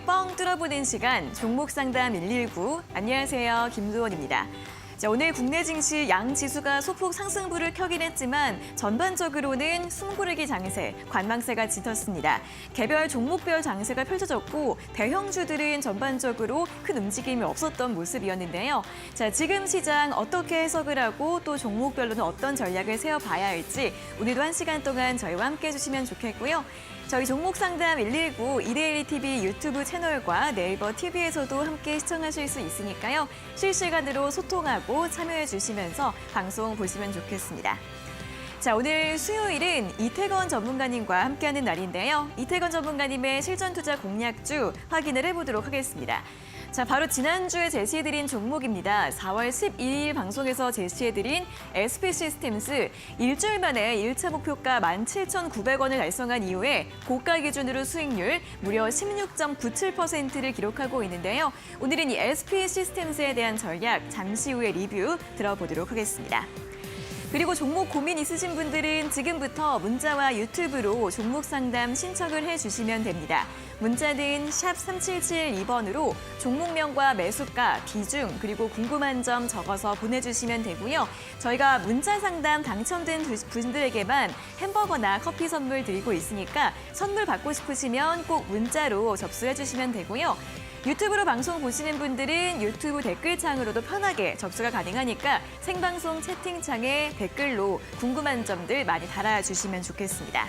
뻥 뚫어보는 시간 종목 상담 119. 안녕하세요. 김두원입니다. 자, 오늘 국내 증시 양 지수가 소폭 상승부를 켜긴 했지만 전반적으로는 숨고르기 장세, 관망세가 짙었습니다. 개별 종목별 장세가 펼쳐졌고 대형주들은 전반적으로 큰 움직임이 없었던 모습이었는데요. 자, 지금 시장 어떻게 해석을 하고 또 종목별로는 어떤 전략을 세워봐야 할지 오늘도 1시간 동안 저희와 함께 해주시면 좋겠고요. 저희 종목 상담 119 이데일리 TV 유튜브 채널과 네이버 TV에서도 함께 시청하실 수 있으니까요. 실시간으로 소통하고 참여해 주시면서 방송 보시면 좋겠습니다. 자, 오늘 수요일은 이태건 전문가님과 함께하는 날인데요. 이태건 전문가님의 실전 투자 공략주 확인을 해보도록 하겠습니다. 자, 바로 지난주에 제시해드린 종목입니다. 4월 12일 방송에서 제시해드린 SP시스템스 일주일 만에 1차 목표가 17,900원을 달성한 이후에 고가 기준으로 수익률 무려 16.97%를 기록하고 있는데요. 오늘은 이 SP시스템스에 대한 전략 잠시 후에 리뷰 들어보도록 하겠습니다. 그리고 종목 고민 있으신 분들은 지금부터 문자와 유튜브로 종목 상담 신청을 해주시면 됩니다. 문자는 샵 3772번으로 종목명과 매수가, 비중, 그리고 궁금한 점 적어서 보내주시면 되고요. 저희가 문자 상담 당첨된 분들에게만 햄버거나 커피 선물 드리고 있으니까 선물 받고 싶으시면 꼭 문자로 접수해 주시면 되고요. 유튜브로 방송 보시는 분들은 유튜브 댓글창으로도 편하게 접수가 가능하니까 생방송 채팅창에 댓글로 궁금한 점들 많이 달아주시면 좋겠습니다.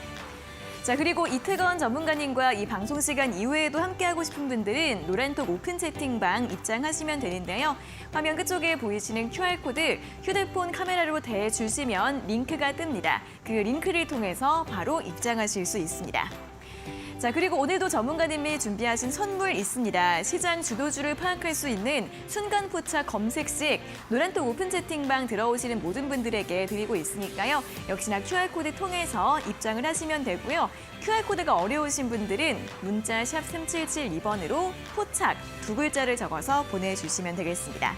자, 그리고 이태건 전문가님과 이 방송 시간 이후에도 함께하고 싶은 분들은 노란톡 오픈 채팅방 입장하시면 되는데요. 화면 끝쪽에 보이시는 QR코드 휴대폰 카메라로 대주시면 링크가 뜹니다. 그 링크를 통해서 바로 입장하실 수 있습니다. 자, 그리고 오늘도 전문가님이 준비하신 선물 있습니다. 시장 주도주를 파악할 수 있는 순간 포착 검색식 노란톡 오픈 채팅방 들어오시는 모든 분들에게 드리고 있으니까요. 역시나 QR코드 통해서 입장을 하시면 되고요. QR코드가 어려우신 분들은 문자 샵 3772번으로 포착 두 글자를 적어서 보내주시면 되겠습니다.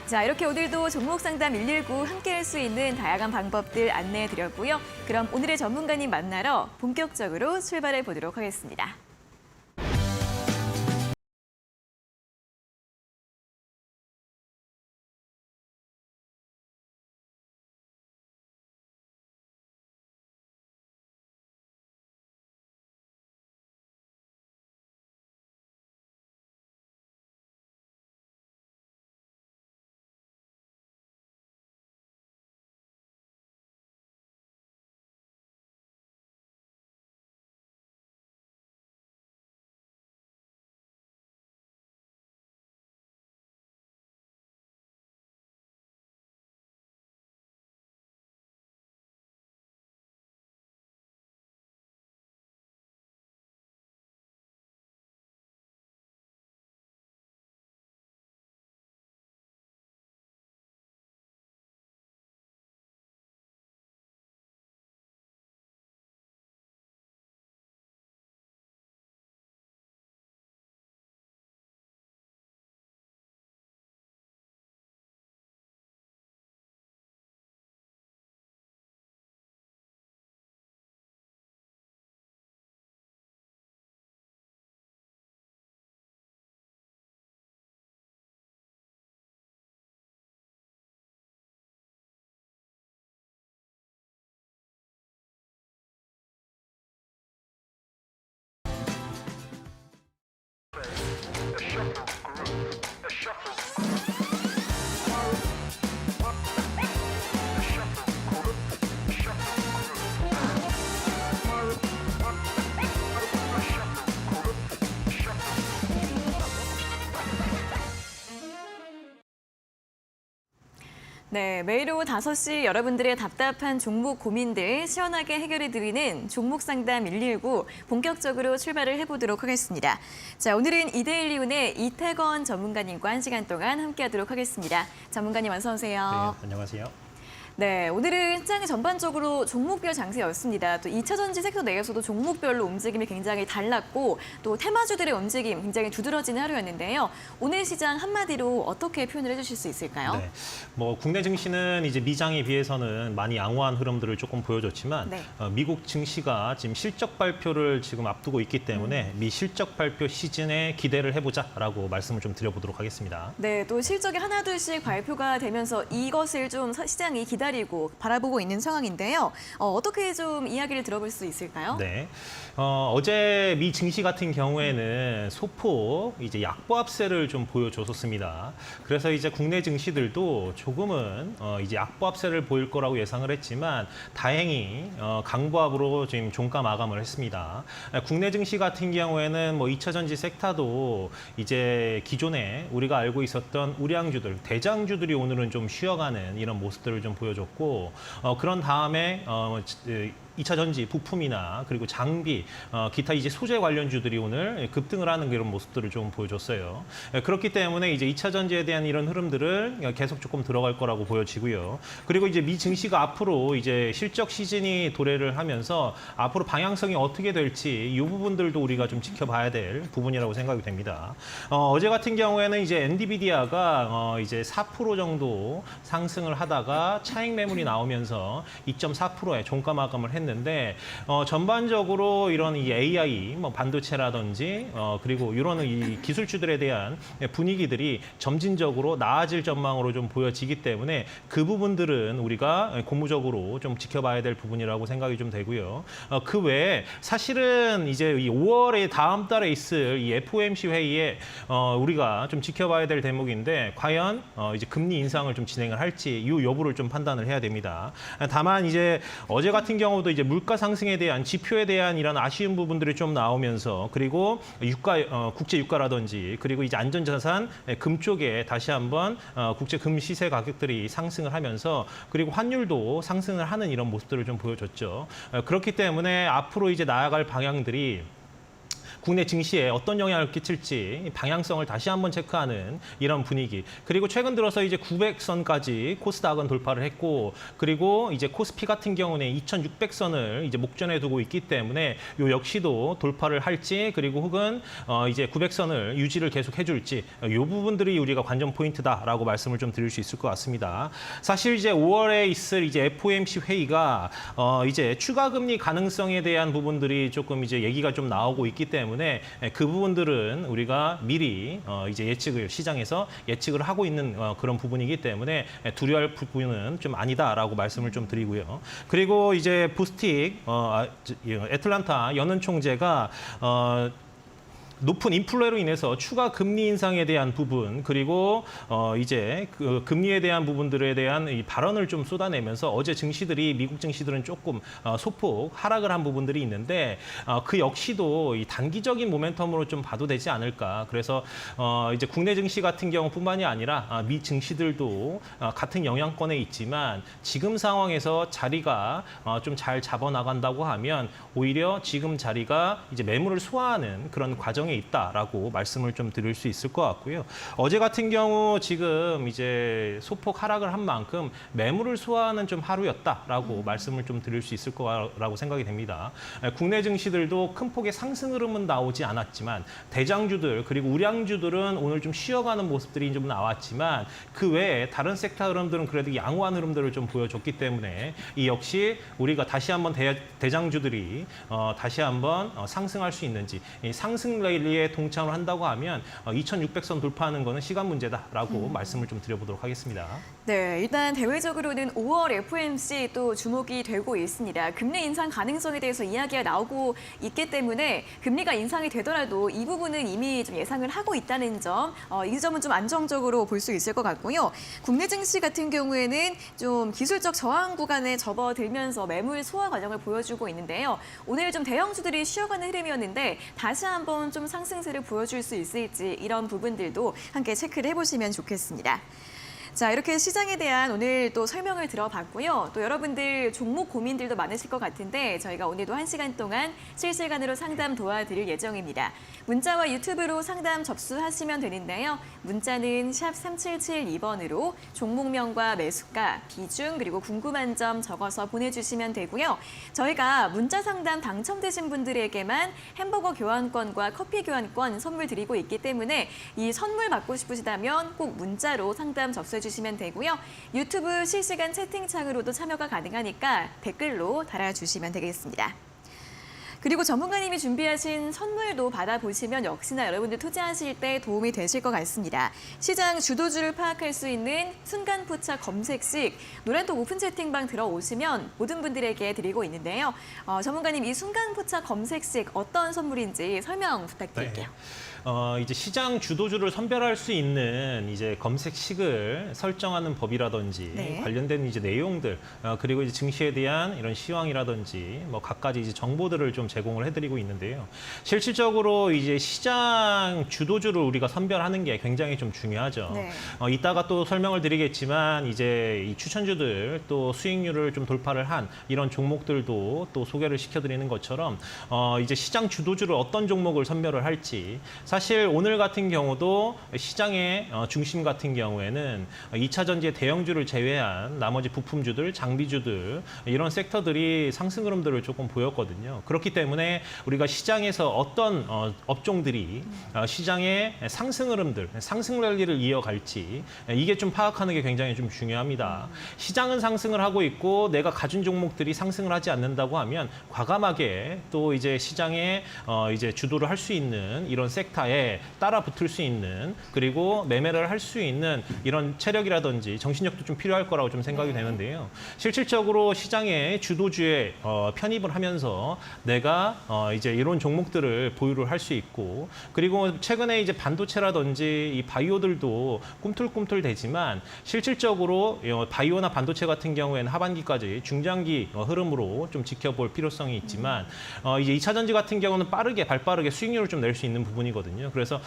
자, 이렇게 오늘도 종목 상담 119 함께할 수 있는 다양한 방법들 안내해드렸고요. 그럼 오늘의 전문가님 만나러 본격적으로 출발해 보도록 하겠습니다. 네, 매일 오후 5시 여러분들의 답답한 종목 고민들 시원하게 해결해드리는 종목 상담 119 본격적으로 출발을 해보도록 하겠습니다. 자, 오늘은 이데일리운의 이태건 전문가님과 1시간 동안 함께하도록 하겠습니다. 전문가님 어서 오세요. 네, 안녕하세요. 네, 오늘은 시장이 전반적으로 종목별 장세였습니다. 또 2차 전지 섹터 내에서도 종목별로 움직임이 굉장히 달랐고 또 테마주들의 움직임 굉장히 두드러지는 하루였는데요. 오늘 시장 한마디로 어떻게 표현을 해주실 수 있을까요? 네, 뭐 국내 증시는 이제 미장에 비해서는 많이 양호한 흐름들을 조금 보여줬지만 네. 미국 증시가 지금 실적 발표를 지금 앞두고 있기 때문에 미 실적 발표 시즌에 기대를 해보자라고 말씀을 좀 드려보도록 하겠습니다. 네, 또 실적이 하나둘씩 발표가 되면서 이것을 좀 시장이 기다리고 바라보고 있는 상황인데요. 어떻게 좀 이야기를 들어볼 수 있을까요? 네, 어제 미 증시 같은 경우에는 소폭 이제 약보합세를 좀 보여줬었습니다. 그래서 이제 국내 증시들도 조금은 이제 약보합세를 보일 거라고 예상을 했지만 다행히 강보합으로 지금 종가 마감을 했습니다. 국내 증시 같은 경우에는 뭐 2차 전지 섹터도 이제 기존에 우리가 알고 있었던 우량주들, 대장주들이 오늘은 좀 쉬어가는 이런 모습들을 좀 보여줬고 그런 다음에 2차 전지, 부품이나 그리고 장비, 기타 이제 소재 관련주들이 오늘 급등을 하는 이런 모습들을 좀 보여줬어요. 그렇기 때문에 이제 2차 전지에 대한 이런 흐름들을 계속 조금 들어갈 거라고 보여지고요. 그리고 이제 미 증시가 앞으로 이제 실적 시즌이 도래를 하면서 앞으로 방향성이 어떻게 될지 이 부분들도 우리가 좀 지켜봐야 될 부분이라고 생각이 됩니다. 어제 같은 경우에는 이제 엔비디아가 이제 4% 정도 상승을 하다가 차익 매물이 나오면서 2.4%의 종가 마감을 했는데 전반적으로 이런 이 AI, 뭐 반도체라든지 그리고 이런 이 기술주들에 대한 분위기들이 점진적으로 나아질 전망으로 좀 보여지기 때문에 그 부분들은 우리가 고무적으로 좀 지켜봐야 될 부분이라고 생각이 좀 되고요. 그 외에 사실은 이제 이 5월에 다음 달에 있을 이 FOMC 회의에 우리가 좀 지켜봐야 될 대목인데 과연 이제 금리 인상을 좀 진행을 할지 이 여부를 좀 판단을 해야 됩니다. 다만 이제 어제 같은 경우도 이제 물가 상승에 대한 지표에 대한 이런 아쉬운 부분들이 좀 나오면서 그리고 국제 유가라든지 그리고 이제 안전자산 금 쪽에 다시 한번 국제 금 시세 가격들이 상승을 하면서 그리고 환율도 상승을 하는 이런 모습들을 좀 보여줬죠. 그렇기 때문에 앞으로 이제 나아갈 방향들이 국내 증시에 어떤 영향을 끼칠지 방향성을 다시 한번 체크하는 이런 분위기. 그리고 최근 들어서 이제 900선까지 코스닥은 돌파를 했고, 그리고 이제 코스피 같은 경우는 2,600선을 이제 목전에 두고 있기 때문에 요 역시도 돌파를 할지, 그리고 혹은 이제 900선을 유지를 계속 해줄지, 요 부분들이 우리가 관전 포인트다라고 말씀을 좀 드릴 수 있을 것 같습니다. 사실 이제 5월에 있을 이제 FOMC 회의가 이제 추가 금리 가능성에 대한 부분들이 조금 이제 얘기가 좀 나오고 있기 때문에 그 부분들은 우리가 미리 이제 시장에서 예측을 하고 있는 그런 부분이기 때문에 두려워할 부분은 좀 아니다라고 말씀을 좀 드리고요. 그리고 이제 부스틱 애틀란타 연은 총재가 높은 인플레로 인해서 추가 금리 인상에 대한 부분, 그리고 이제 그 금리에 대한 부분들에 대한 이 발언을 좀 쏟아내면서 어제 증시들이, 미국 증시들은 조금 소폭 하락을 한 부분들이 있는데 그 역시도 이 단기적인 모멘텀으로 좀 봐도 되지 않을까. 그래서 이제 국내 증시 같은 경우뿐만이 아니라 미 증시들도 같은 영향권에 있지만 지금 상황에서 자리가 좀 잘 잡아나간다고 하면 오히려 지금 자리가 이제 매물을 소화하는 그런 과정에 있다라고 말씀을 좀 드릴 수 있을 것 같고요. 어제 같은 경우 지금 이제 소폭 하락을 한 만큼 매물을 소화하는 좀 하루였다라고 말씀을 좀 드릴 수 있을 거라고 생각이 됩니다. 국내 증시들도 큰 폭의 상승 흐름은 나오지 않았지만 대장주들 그리고 우량주들은 오늘 좀 쉬어가는 모습들이 좀 나왔지만 그 외에 다른 섹터 흐름들은 그래도 양호한 흐름들을 좀 보여줬기 때문에 이 역시 우리가 다시 한번 대장주들이 다시 한번 상승할 수 있는지, 이 상승 레일리에 동참을 한다고 하면 2,600선 돌파하는 거는 시간 문제다라고 말씀을 좀 드려보도록 하겠습니다. 네, 일단 대외적으로는 5월 FOMC 또 주목이 되고 있습니다. 금리 인상 가능성에 대해서 이야기가 나오고 있기 때문에 금리가 인상이 되더라도 이 부분은 이미 좀 예상을 하고 있다는 점, 이 점은 좀 안정적으로 볼 수 있을 것 같고요. 국내 증시 같은 경우에는 좀 기술적 저항 구간에 접어들면서 매물 소화 과정을 보여주고 있는데요. 오늘 좀 대형주들이 쉬어가는 흐름이었는데 다시 한번 좀 상승세를 보여줄 수 있을지 이런 부분들도 함께 체크를 해보시면 좋겠습니다. 자, 이렇게 시장에 대한 오늘 또 설명을 들어봤고요. 또 여러분들 종목 고민들도 많으실 것 같은데 저희가 오늘도 1시간 동안 실시간으로 상담 도와드릴 예정입니다. 문자와 유튜브로 상담 접수하시면 되는데요. 문자는 샵 3772번으로 종목명과 매수가, 비중, 그리고 궁금한 점 적어서 보내주시면 되고요. 저희가 문자 상담 당첨되신 분들에게만 햄버거 교환권과 커피 교환권 선물 드리고 있기 때문에 이 선물 받고 싶으시다면 꼭 문자로 상담 접수해 주시면 되고요. 유튜브 실시간 채팅창으로도 참여가 가능하니까 댓글로 달아주시면 되겠습니다. 그리고 전문가님이 준비하신 선물도 받아보시면 역시나 여러분들 투자하실 때 도움이 되실 것 같습니다. 시장 주도주를 파악할 수 있는 순간 포착 검색식 노란톡 오픈 채팅방 들어오시면 모든 분들에게 드리고 있는데요. 전문가님 이 순간 포착 검색식 어떤 선물인지 설명 부탁드릴게요. 이제 시장 주도주를 선별할 수 있는 이제 검색식을 설정하는 법이라든지 네. 관련된 이제 내용들 그리고 이제 증시에 대한 이런 시황이라든지 뭐 갖가지 이제 정보들을 좀 제공을 해드리고 있는데요. 실질적으로 이제 시장 주도주를 우리가 선별하는 게 굉장히 좀 중요하죠. 네. 이따가 또 설명을 드리겠지만 이제 이 추천주들 또 수익률을 좀 돌파를 한 이런 종목들도 또 소개를 시켜드리는 것처럼 이제 시장 주도주를 어떤 종목을 선별을 할지. 사실 오늘 같은 경우도 시장의 중심 같은 경우에는 2차 전지의 대형주를 제외한 나머지 부품주들, 장비주들 이런 섹터들이 상승 흐름들을 조금 보였거든요. 그렇기 때문에 우리가 시장에서 어떤 업종들이 시장의 상승 흐름들, 상승 랠리를 이어갈지 이게 좀 파악하는 게 굉장히 좀 중요합니다. 시장은 상승을 하고 있고 내가 가진 종목들이 상승을 하지 않는다고 하면 과감하게 또 이제 시장에 이제 주도를 할 수 있는 이런 섹터에 따라 붙을 수 있는 그리고 매매를 할 수 있는 이런 체력이라든지 정신력도 좀 필요할 거라고 좀 생각이 되는데요. 실질적으로 시장의 주도주에 편입을 하면서 내가 이제 이런 종목들을 보유를 할 수 있고 그리고 최근에 이제 반도체라든지 이 바이오들도 꿈틀꿈틀 되지만 실질적으로 바이오나 반도체 같은 경우에는 하반기까지 중장기 흐름으로 좀 지켜볼 필요성이 있지만 이제 2차 전지 같은 경우는 발빠르게 수익률을 좀 낼 수 있는 부분이거든요. 그래서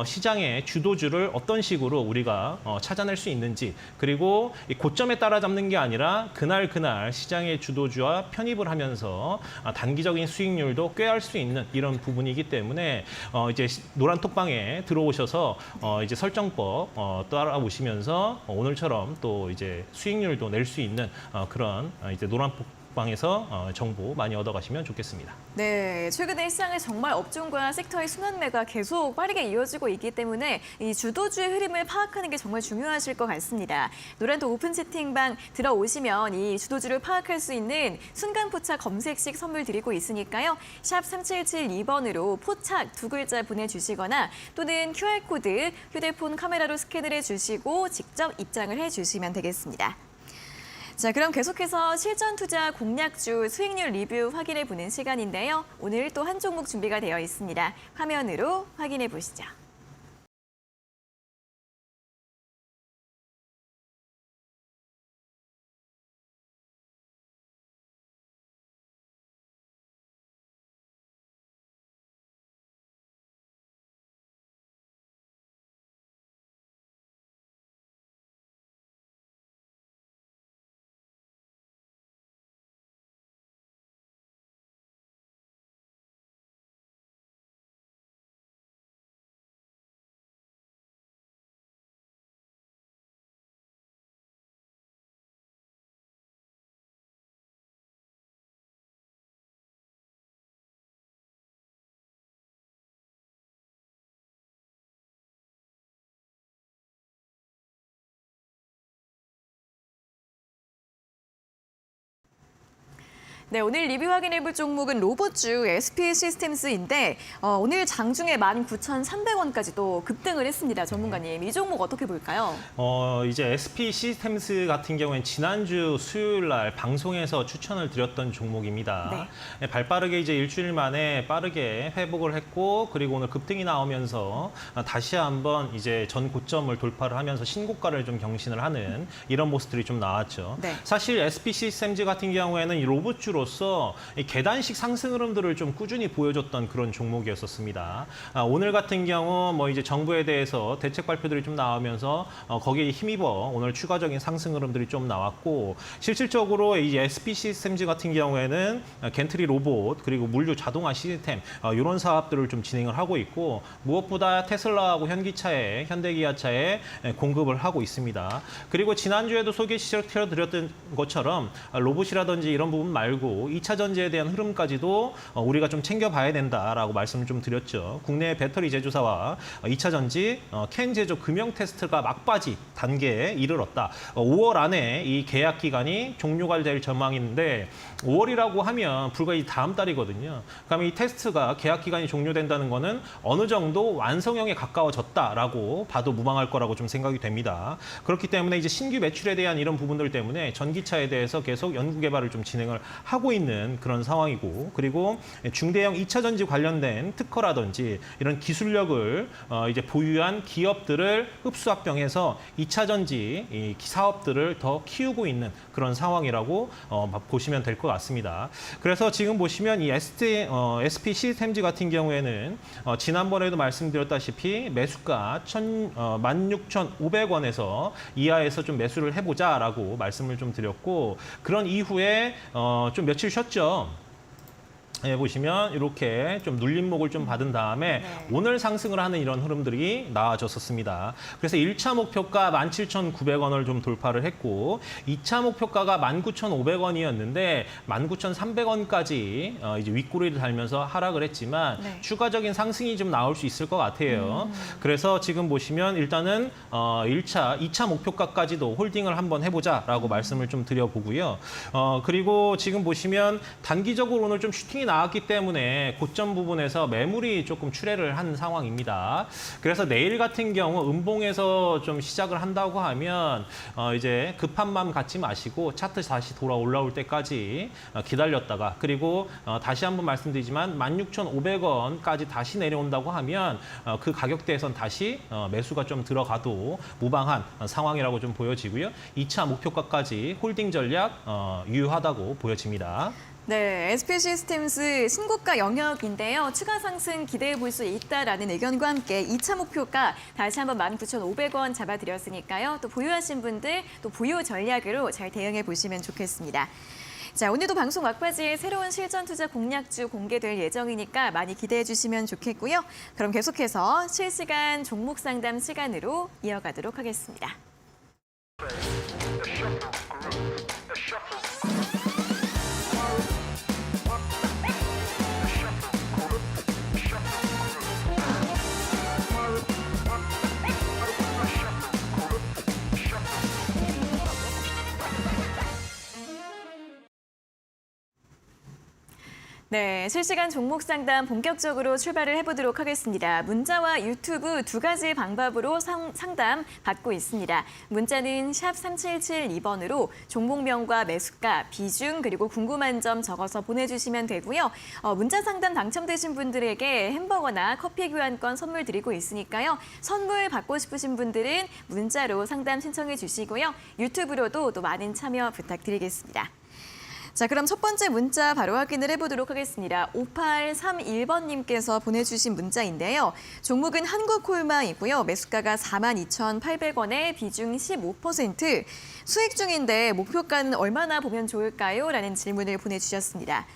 시장의 주도주를 어떤 식으로 우리가 찾아낼 수 있는지 그리고 이 고점에 따라잡는 게 아니라 그날 시장의 주도주와 편입을 하면서 단기적인 수익률도 꾀할 수 있는 이런 부분이기 때문에 이제 노란 톡방에 들어오셔서 이제 설정법 따라오시면서 오늘처럼 또 이제 수익률도 낼 수 있는 그런 이제 노란 방에서 정보 많이 얻어가시면 좋겠습니다. 네, 최근에 시장에 정말 업종과 섹터의 순환매가 계속 빠르게 이어지고 있기 때문에 이 주도주의 흐름을 파악하는 게 정말 중요하실 것 같습니다. 노란톡 오픈 채팅방 들어오시면 이 주도주를 파악할 수 있는 순간 포착 검색식 선물 드리고 있으니까요. 샵 3772번으로 포착 두 글자 보내주시거나 또는 QR코드 휴대폰 카메라로 스캔을 해주시고 직접 입장을 해주시면 되겠습니다. 자, 그럼 계속해서 실전 투자 공략주 수익률 리뷰 확인해 보는 시간인데요. 오늘 또 한 종목 준비가 되어 있습니다. 화면으로 확인해 보시죠. 네, 오늘 리뷰 확인해볼 종목은 로봇주 SP 시스템스인데 오늘 장중에 19,300원까지 또 급등을 했습니다. 전문가님, 이 종목 어떻게 볼까요? 이제 SP 시스템스 같은 경우에는 지난주 수요일 날 방송에서 추천을 드렸던 종목입니다. 네, 발빠르게 이제 일주일 만에 빠르게 회복을 했고 그리고 오늘 급등이 나오면서 다시 한번 이제 전 고점을 돌파를 하면서 신고가를 좀 경신을 하는 이런 모습들이 좀 나왔죠. 네. 사실 SP 시스템즈 같은 경우에는 이 로봇주로 기업으로서 이 계단식 상승 흐름들을 좀 꾸준히 보여줬던 그런 종목이었었습니다. 오늘 같은 경우 뭐 이제 정부에 대해서 대책 발표들이 좀 나오면서 거기에 힘입어 오늘 추가적인 상승 흐름들이 좀 나왔고, 실질적으로 이 SP 시스템즈 같은 경우에는 겐트리 로봇 그리고 물류 자동화 시스템 이런 사업들을 좀 진행을 하고 있고, 무엇보다 테슬라하고 현대기아차에 공급을 하고 있습니다. 그리고 지난주에도 소개시켜드렸던 것처럼 로봇이라든지 이런 부분 말고 2차 전지에 대한 흐름까지도 우리가 좀 챙겨봐야 된다라고 말씀을 좀 드렸죠. 국내 배터리 제조사와 2차 전지 캔 제조 금형 테스트가 막바지 단계에 이르렀다. 5월 안에 이 계약 기간이 종료가 될 전망인데, 5월이라고 하면 불과 이 다음 달이거든요. 그러면 이 테스트가 계약 기간이 종료된다는 거는 어느 정도 완성형에 가까워졌다라고 봐도 무방할 거라고 좀 생각이 됩니다. 그렇기 때문에 이제 신규 매출에 대한 이런 부분들 때문에 전기차에 대해서 계속 연구 개발을 좀 진행을 하고 있는 그런 상황이고, 그리고 중대형 2차 전지 관련된 특허라든지 이런 기술력을 이제 보유한 기업들을 흡수 합병해서 2차 전지 이 사업들을 더 키우고 있는 그런 상황이라고 보시면 될 것 같습니다. 그래서 지금 보시면 이 SP 시스템즈 같은 경우에는 지난번에도 말씀드렸다시피 매수가 16,500원에서 이하에서 좀 매수를 해보자라고 말씀을 좀 드렸고, 그런 이후에 좀 며칠 쉬었죠. 보시면 이렇게 좀 눌림목을 좀 받은 다음에 오늘 상승을 하는 이런 흐름들이 나와줬었습니다. 그래서 1차 목표가 17,900원을 좀 돌파를 했고, 2차 목표가가 19,500원이었는데 19,300원까지 이제 윗꼬리를 달면서 하락을 했지만 추가적인 상승이 좀 나올 수 있을 것 같아요. 그래서 지금 보시면 일단은 2차 목표가까지도 홀딩을 한번 해보자라고 말씀을 좀 드려보고요. 그리고 지금 보시면 단기적으로 오늘 좀 슈팅이 나왔기 때문에 고점 부분에서 매물이 조금 출회를 한 상황입니다. 그래서 내일 같은 경우 음봉에서 좀 시작을 한다고 하면 이제 급한 마음 갖지 마시고 차트 다시 돌아 올라올 때까지 기다렸다가, 그리고 다시 한번 말씀드리지만 16,500원까지 다시 내려온다고 하면 그 가격대에선 다시 매수가 좀 들어가도 무방한 상황이라고 좀 보여지고요. 2차 목표가까지 홀딩 전략 유효하다고 보여집니다. 네, SP 시스템즈 신고가 영역인데요. 추가 상승 기대해 볼 수 있다라는 의견과 함께 2차 목표가 다시 한번 19,500원 잡아드렸으니까요. 또 보유하신 분들 또 보유 전략으로 잘 대응해 보시면 좋겠습니다. 자, 오늘도 방송 막바지에 새로운 실전 투자 공략주 공개될 예정이니까 많이 기대해 주시면 좋겠고요. 그럼 계속해서 실시간 종목 상담 시간으로 이어가도록 하겠습니다. 네, 실시간 종목 상담 본격적으로 출발을 해보도록 하겠습니다. 문자와 유튜브 두 가지 방법으로 상담 받고 있습니다. 문자는 샵 3772번으로 종목명과 매수가, 비중, 그리고 궁금한 점 적어서 보내주시면 되고요. 문자 상담 당첨되신 분들에게 햄버거나 커피 교환권 선물 드리고 있으니까요. 선물 받고 싶으신 분들은 문자로 상담 신청해 주시고요. 유튜브로도 또 많은 참여 부탁드리겠습니다. 자, 그럼 첫 번째 문자 바로 확인을 해보도록 하겠습니다. 5831번님께서 보내주신 문자인데요. 종목은 한국콜마이고요. 매수가가 42,800원에 비중 15%. 수익 중인데 목표가는 얼마나 보면 좋을까요? 라는 질문을 보내주셨습니다.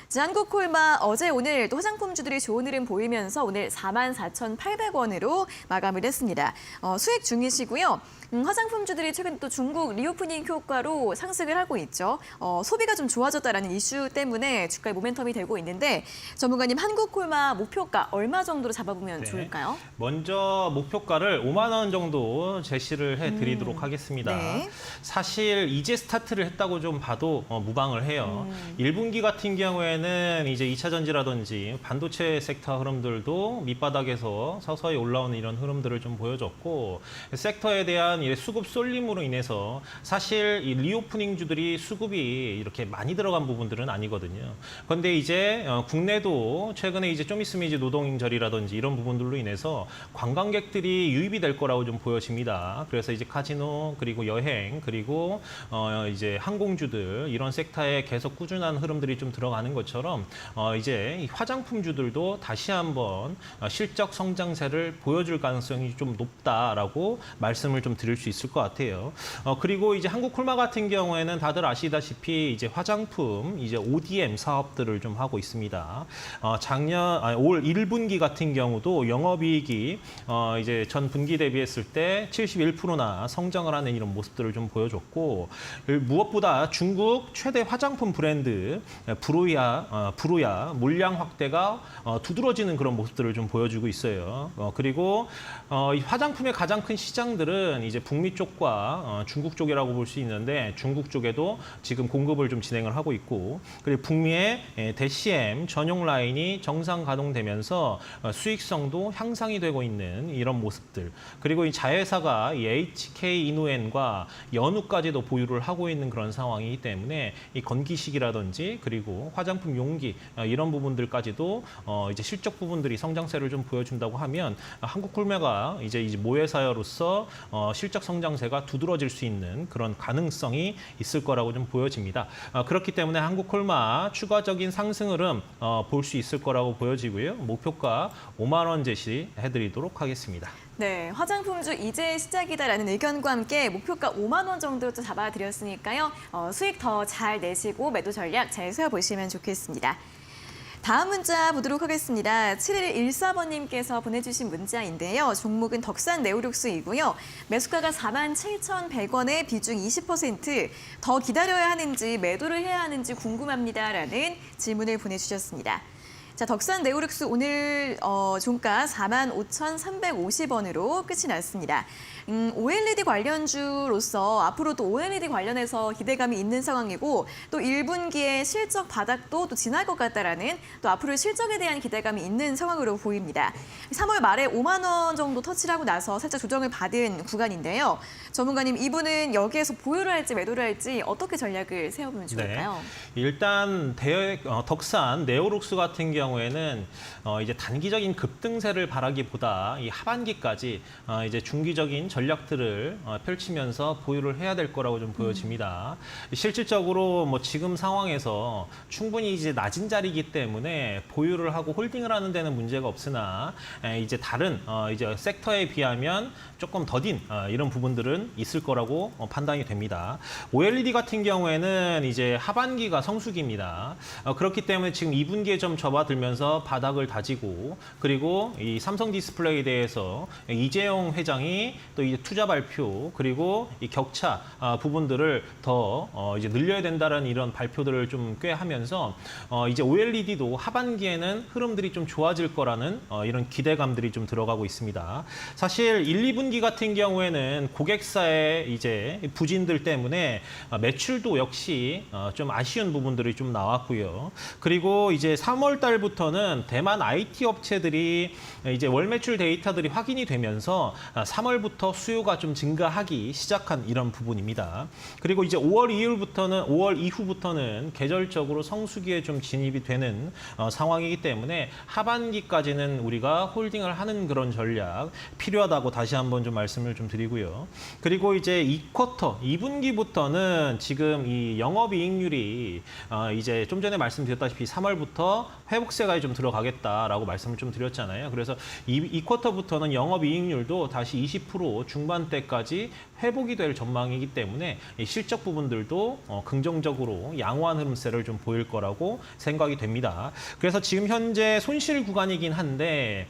자, 한국콜마 어제 오늘 또 화장품주들이 좋은 흐름 보이면서 오늘 44,800원으로 마감을 했습니다. 수익 중이시고요. 화장품주들이 최근 또 중국 리오프닝 효과로 상승을 하고 있죠. 소비가 좀 좋아졌다라는 이슈 때문에 주가의 모멘텀이 되고 있는데, 전문가님 한국콜마 목표가 얼마 정도로 잡아보면 좋을까요? 먼저 목표가를 5만 원 정도 제시를 해드리도록 하겠습니다. 네. 사실 이제 스타트를 했다고 좀 봐도 무방을 해요. 1분기 같은 경우에는 경우에는 이제 2차 전지라든지 반도체 섹터 흐름들도 밑바닥에서 서서히 올라오는 이런 흐름들을 좀 보여줬고, 섹터에 대한 이 수급 쏠림으로 인해서 사실 이 리오프닝주들이 수급이 이렇게 많이 들어간 부분들은 아니거든요. 그런데 이제 국내도 최근에 이제 좀 있으면 이제 노동인절이라든지 이런 부분들로 인해서 관광객들이 유입이 될 거라고 좀 보여집니다. 그래서 이제 카지노, 그리고 여행, 그리고 이제 항공주들 이런 섹터에 계속 꾸준한 흐름들이 좀 들어가는 것처럼 이제 이 화장품주들도 다시 한번 실적 성장세를 보여줄 가능성이 좀 높다라고 말씀을 좀 드릴 수 있을 것 같아요. 그리고 이제 한국콜마 같은 경우에는 다들 아시다시피 이제 화장품, 이제 ODM 사업들을 좀 하고 있습니다. 올 1분기 같은 경우도 영업이익이 이제 전 분기 대비했을 때 71%나 성장을 하는 이런 모습들을 좀 보여줬고, 무엇보다 중국 최대 화장품 브랜드 브루야 물량 확대가 두드러지는 그런 모습들을 좀 보여주고 있어요. 그리고 이 화장품의 가장 큰 시장들은 이제 북미 쪽과 중국 쪽이라고 볼 수 있는데, 중국 쪽에도 지금 공급을 좀 진행을 하고 있고, 그리고 북미의 대CM 전용 라인이 정상 가동되면서 수익성도 향상이 되고 있는 이런 모습들. 그리고 이 자회사가 이 HK 이노엔과 연우까지도 보유를 하고 있는 그런 상황이기 때문에 이 건기식이라든지 그리고 화장품 용기 이런 부분들까지도 이제 실적 부분들이 성장세를 좀 보여준다고 하면, 한국콜매가 이제 모회사로서 실적 성장세가 두드러질 수 있는 그런 가능성이 있을 거라고 좀 보여집니다. 그렇기 때문에 한국콜마 추가적인 상승 흐름 볼 수 있을 거라고 보여지고요. 목표가 5만 원 제시해드리도록 하겠습니다. 네, 화장품주 이제 시작이다라는 의견과 함께 목표가 5만 원 정도 또 잡아드렸으니까요. 수익 더 잘 내시고 매도 전략 잘 세워보시면 좋겠습니다. 다음 문자 보도록 하겠습니다. 7114번님께서 보내주신 문자인데요. 종목은 덕산 네오룩스이고요. 매수가가 47,100원에 비중 20%, 더 기다려야 하는지 매도를 해야 하는지 궁금합니다라는 질문을 보내주셨습니다. 자, 덕산 네오룩스 오늘 종가 45,350원으로 끝이 났습니다. OLED 관련주로서 앞으로도 OLED 관련해서 기대감이 있는 상황이고, 또 1분기에 실적 바닥도 또 지날 것 같다라는, 또 앞으로 실적에 대한 기대감이 있는 상황으로 보입니다. 3월 말에 5만 원 정도 터치를 하고 나서 살짝 조정을 받은 구간인데요. 전문가님, 이분은 여기에서 보유를 할지 매도를 할지 어떻게 전략을 세워보면 좋을까요? 네. 일단 덕산 네오룩스 같은 경우에는 이제 단기적인 급등세를 바라기보다 이 하반기까지 이제 중기적인 전략들을 펼치면서 보유를 해야 될 거라고 좀 보여집니다. 실질적으로 뭐 지금 상황에서 충분히 이제 낮은 자리이기 때문에 보유를 하고 홀딩을 하는 데는 문제가 없으나, 이제 다른 이제 섹터에 비하면 조금 더딘 이런 부분들은 있을 거라고 판단이 됩니다. OLED 같은 경우에는 이제 하반기가 성수기입니다. 그렇기 때문에 지금 2분기에 좀 접어들면서 바닥을 다지고, 그리고 이 삼성 디스플레이에 대해서 이재용 회장이 또 이제 투자 발표, 그리고 이 격차 부분들을 더 이제 늘려야 된다는 이런 발표들을 좀 꽤 하면서 이제 OLED도 하반기에는 흐름들이 좀 좋아질 거라는 이런 기대감들이 좀 들어가고 있습니다. 사실 1, 2분기 같은 경우에는 고객사의 이제 부진들 때문에 매출도 역시 좀 아쉬운 부분들이 좀 나왔고요. 그리고 이제 3월 달부터는 대만 IT 업체들이 이제 월 매출 데이터들이 확인이 되면서 3월부터 수요가 좀 증가하기 시작한 이런 부분입니다. 그리고 이제 5월 이후부터는 계절적으로 성수기에 좀 진입이 되는 상황이기 때문에 하반기까지는 우리가 홀딩을 하는 그런 전략 필요하다고 다시 한번 좀 말씀을 좀 드리고요. 그리고 이제 2분기부터는 지금 이 영업이익률이 이제 좀 전에 말씀드렸다시피 3월부터 회복세가 좀 들어가겠다라고 말씀을 좀 드렸잖아요. 그래서 이 쿼터부터는 영업이익률도 다시 20% 중반대까지 회복이 될 전망이기 때문에 이 실적 부분들도 긍정적으로 양호한 흐름세를 좀 보일 거라고 생각이 됩니다. 그래서 지금 현재 손실 구간이긴 한데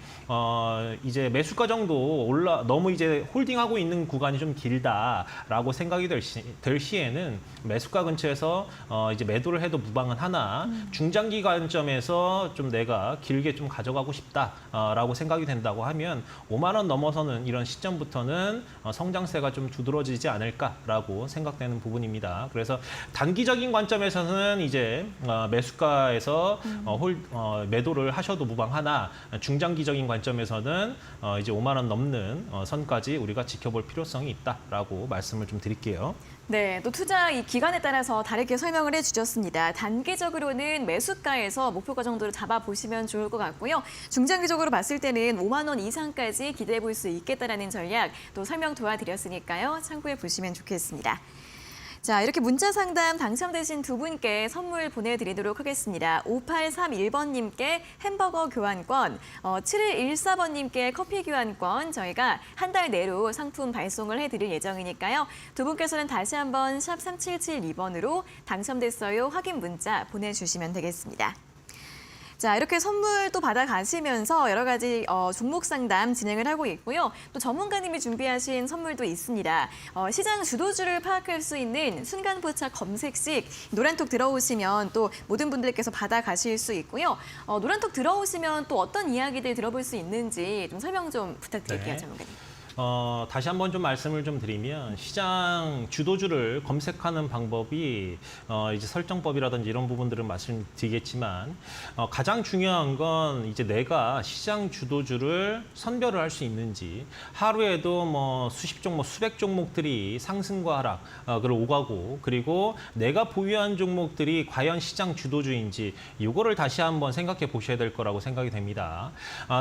이제 매수가 정도 너무 이제 홀딩하고 있는 구간이 좀 길다라고 생각이 될 시에는 매수가 근처에서 이제 매도를 해도 무방은 하나, 중장기 관점에서 중에서 좀 내가 길게 좀 가져가고 싶다라고 생각이 된다고 하면 5만 원 넘어서는 이런 시점부터는 성장세가 좀 두드러지지 않을까라고 생각되는 부분입니다. 그래서 단기적인 관점에서는 이제 매수가에서 매도를 하셔도 무방하나 중장기적인 관점에서는 이제 5만 원 넘는 선까지 우리가 지켜볼 필요성이 있다라고 말씀을 좀 드릴게요. 네, 또 투자 이 기간에 따라서 다르게 설명을 해주셨습니다. 단기적으로는 매수가에서 목표가 정도를 잡아보시면 좋을 것 같고요. 중장기적으로 봤을 때는 5만 원 이상까지 기대해 볼 수 있겠다라는 전략 또 설명 도와드렸으니까요. 참고해 보시면 좋겠습니다. 자, 이렇게 문자 상담 당첨되신 두 분께 선물 보내드리도록 하겠습니다. 5831번님께 햄버거 교환권, 7114번님께 커피 교환권 저희가 한 달 내로 상품 발송을 해드릴 예정이니까요. 두 분께서는 다시 한번 샵 3772번으로 당첨됐어요 확인 문자 보내주시면 되겠습니다. 자, 이렇게 선물 또 받아가시면서 여러 가지 종목 상담 진행을 하고 있고요. 또 전문가님이 준비하신 선물도 있습니다. 시장 주도주를 파악할 수 있는 순간 포착 검색식 노란톡 들어오시면 또 모든 분들께서 받아가실 수 있고요. 노란톡 들어오시면 또 어떤 이야기들 들어볼 수 있는지 좀 설명 좀 부탁드릴게요, 네. 전문가님. 다시 한번 좀 말씀을 좀 드리면 시장 주도주를 검색하는 방법이 이제 설정법이라든지 이런 부분들은 말씀드리겠지만 가장 중요한 건 이제 내가 시장 주도주를 선별을 할 수 있는지 하루에도 뭐 수십 종목, 수백 종목들이 상승과 하락을 오가고 그리고 내가 보유한 종목들이 과연 시장 주도주인지 이거를 다시 한번 생각해 보셔야 될 거라고 생각이 됩니다.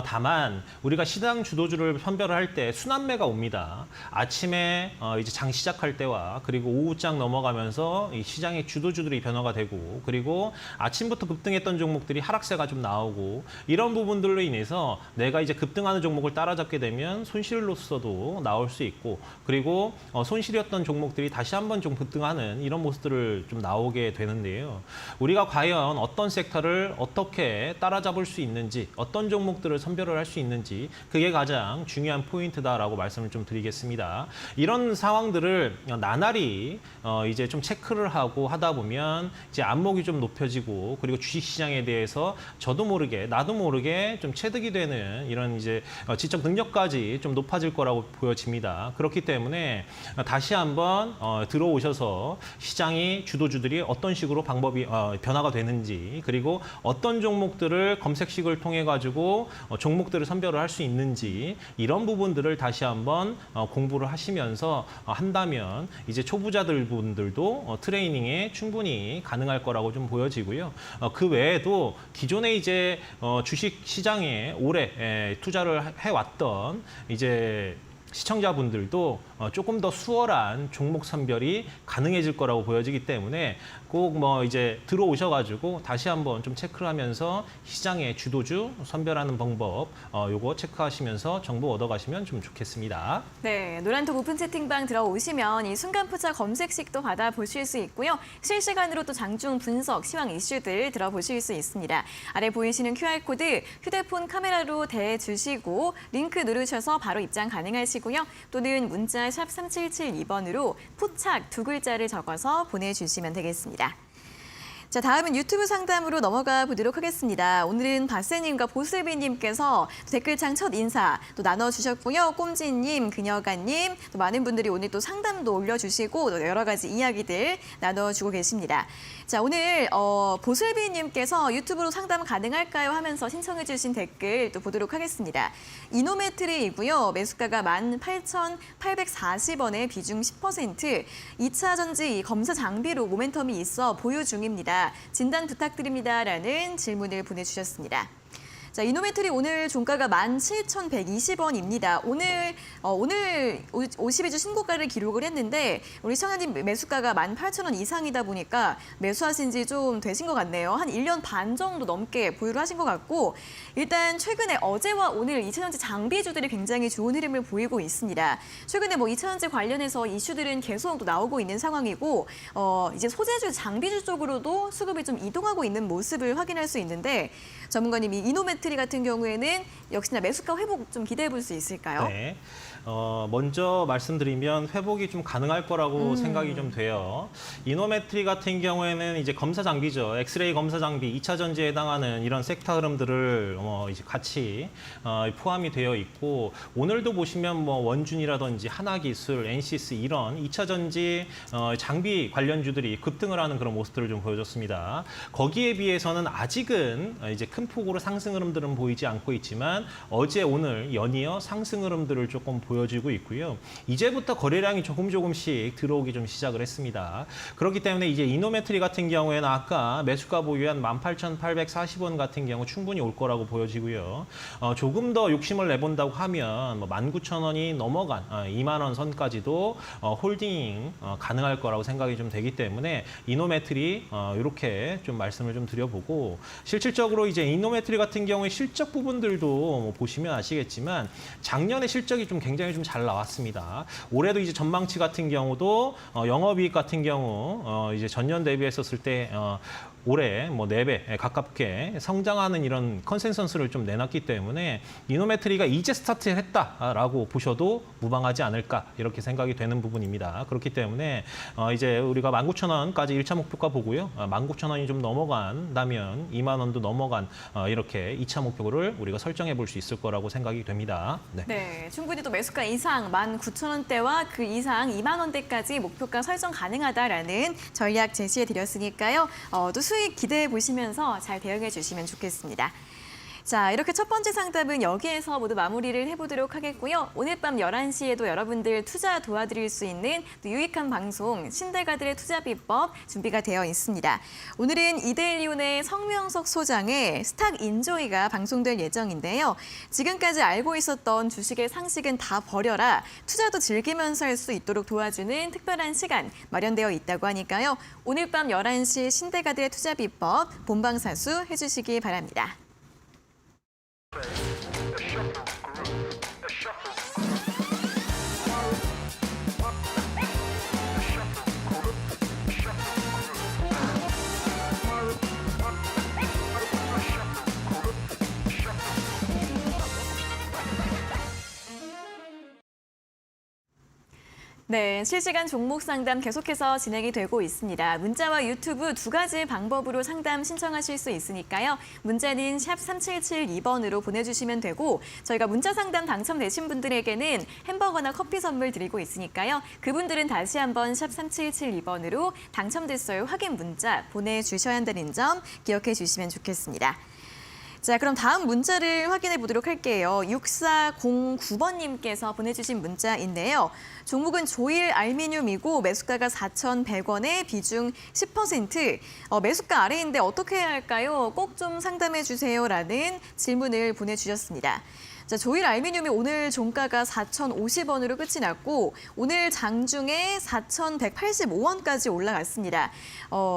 다만 우리가 시장 주도주를 선별을 할 때 순환 매가 옵니다. 아침에 이제 장 시작할 때와 그리고 오후장 넘어가면서 이 시장의 주도주들이 변화가 되고 그리고 아침부터 급등했던 종목들이 하락세가 좀 나오고 이런 부분들로 인해서 내가 이제 급등하는 종목을 따라잡게 되면 손실로서도 나올 수 있고 그리고 손실이었던 종목들이 다시 한번 좀 급등하는 이런 모습들을 좀 나오게 되는데요. 우리가 과연 어떤 섹터를 어떻게 따라잡을 수 있는지 어떤 종목들을 선별을 할 수 있는지 그게 가장 중요한 포인트다라고 말씀을 좀 드리겠습니다. 이런 상황들을 나날이 이제 좀 체크를 하고 하다 보면 이제 안목이 좀 높여지고 그리고 주식시장에 대해서 저도 모르게 나도 모르게 좀 체득이 되는 이런 이제 지적 능력까지 좀 높아질 거라고 보여집니다. 그렇기 때문에 다시 한번 들어오셔서 시장이 주도주들이 어떤 식으로 방법이 변화가 되는지 그리고 어떤 종목들을 검색식을 통해 가지고 종목들을 선별을 할 수 있는지 이런 부분들을 다시 한번 공부를 하시면서 한다면 이제 초보자들 분들도 트레이닝에 충분히 가능할 거라고 좀 보여지고요. 그 외에도 기존에 이제 주식 시장에 오래 투자를 해왔던 이제 시청자분들도 조금 더 수월한 종목 선별이 가능해질 거라고 보여지기 때문에 꼭 뭐 이제 들어오셔가지고 다시 한번 좀 체크를 하면서 시장의 주도주 선별하는 방법 요거 체크하시면서 정보 얻어가시면 좀 좋겠습니다. 네, 노란톡 오픈 채팅방 들어오시면 이 순간 포착 검색식도 받아보실 수 있고요. 실시간으로 또 장중 분석, 시황 이슈들 들어보실 수 있습니다. 아래 보이시는 QR코드 휴대폰 카메라로 대주시고 링크 누르셔서 바로 입장 가능하시고요. 또는 문자 샵 3772번으로 포착 두 글자를 적어서 보내주시면 되겠습니다. 자, 다음은 유튜브 상담으로 넘어가 보도록 하겠습니다. 오늘은 바세님과 보슬비님께서 댓글창 첫 인사 또 나눠주셨고요. 꼼지님, 그녀가님, 또 많은 분들이 오늘 또 상담도 올려주시고 또 여러 가지 이야기들 나눠주고 계십니다. 자, 오늘 보슬비님께서 유튜브로 상담 가능할까요? 하면서 신청해주신 댓글 또 보도록 하겠습니다. 이노메트리이고요. 매수가가 18,840원에 비중 10%, 2차 전지 검사 장비로 모멘텀이 있어 보유 중입니다. 진단 부탁드립니다라는 질문을 보내주셨습니다. 자, 이노메트리 오늘 종가가 17,120원입니다. 오늘 52주 신고가를 기록을 했는데 우리 시청자님 매수가가 18,000원 이상이다 보니까 매수하신 지 좀 되신 것 같네요. 한 1년 반 정도 넘게 보유를 하신 것 같고 일단 최근에 어제와 오늘 2차전지 장비주들이 굉장히 좋은 흐름을 보이고 있습니다. 최근에 뭐 2차전지 관련해서 이슈들은 계속 또 나오고 있는 상황이고 이제 소재주, 장비주 쪽으로도 수급이 좀 이동하고 있는 모습을 확인할 수 있는데 전문가님이 이노메트리 이노메트리 같은 경우에는 역시나 매수가 회복 좀 기대해 볼 수 있을까요? 네. 먼저 말씀드리면 회복이 좀 가능할 거라고 생각이 좀 돼요. 이노메트리 같은 경우에는 이제 검사 장비죠. 엑스레이 검사 장비, 2차 전지에 해당하는 이런 섹터 흐름들을 이제 같이 포함이 되어 있고, 오늘도 보시면 뭐 원준이라든지 하나기술, NCS 이런 2차 전지 장비 관련주들이 급등을 하는 그런 모습들을 좀 보여줬습니다. 거기에 비해서는 아직은 이제 큰 폭으로 상승 흐름들은 보이지 않고 있지만 어제 오늘 연이어 상승 흐름들을 조금 보여주고 있고요. 이제부터 거래량이 조금씩 들어오기 좀 시작을 했습니다. 그렇기 때문에 이제 이노메트리 같은 경우에는 아까 매수가 보유한 18,840원 같은 경우 충분히 올 거라고 보여지고요. 조금 더 욕심을 내본다고 하면 뭐 19,000원이 넘어간 2만 원 선까지도 홀딩 가능할 거라고 생각이 좀 되기 때문에 이노메트리 이렇게 좀 말씀을 좀 드려보고, 실질적으로 이제 이노메트리 같은 경우에 실적 부분들도 뭐 보시면 아시겠지만 작년에 실적이 좀 굉장히 좀 잘 나왔습니다. 올해도 이제 전망치 같은 경우도 영업이익 같은 경우 이제 전년 대비했었을 때 올해 뭐 4배 가깝게 성장하는 이런 컨센서스를 좀 내놨기 때문에 이노메트리가 이제 스타트했다라고 보셔도 무방하지 않을까 이렇게 생각이 되는 부분입니다. 그렇기 때문에 이제 우리가 19,000원까지 1차 목표가 보고요. 19,000원이 좀 넘어간다면 2만 원도 넘어간 이렇게 2차 목표를 우리가 설정해 볼 수 있을 거라고 생각이 됩니다. 네, 충분히 또 매수가 이상 19,000원대와 그 이상 2만 원대까지 목표가 설정 가능하다라는 전략 제시해 드렸으니까요. 또 수익 기대해 보시면서 잘 대응해 주시면 좋겠습니다. 자, 이렇게 첫 번째 상담은 여기에서 모두 마무리를 해보도록 하겠고요. 오늘 밤 11시에도 여러분들 투자 도와드릴 수 있는 또 유익한 방송 신대가들의 투자 비법 준비가 되어 있습니다. 오늘은 이데일리온의 성명석 소장의 스탁 인조이가 방송될 예정인데요. 지금까지 알고 있었던 주식의 상식은 다 버려라. 투자도 즐기면서 할 수 있도록 도와주는 특별한 시간 마련되어 있다고 하니까요. 오늘 밤 11시 신대가들의 투자 비법 본방사수 해주시기 바랍니다. 네, 실시간 종목 상담 계속해서 진행이 되고 있습니다. 문자와 유튜브 두 가지 방법으로 상담 신청하실 수 있으니까요. 문자는 샵 3772번으로 보내주시면 되고, 저희가 문자 상담 당첨되신 분들에게는 햄버거나 커피 선물 드리고 있으니까요. 그분들은 다시 한번 샵 3772번으로 당첨됐어요 확인 문자 보내주셔야 한다는 점 기억해 주시면 좋겠습니다. 자, 그럼 다음 문자를 확인해 보도록 할게요. 6409번님께서 보내주신 문자인데요. 종목은 조일 알미늄이고 매수가가 4,100원에 비중 10%. 매수가 아래인데 어떻게 해야 할까요? 꼭 좀 상담해 주세요라는 질문을 보내주셨습니다. 자, 조일 알미늄이 오늘 종가가 4,050원으로 끝이 났고 오늘 장중에 4,185원까지 올라갔습니다.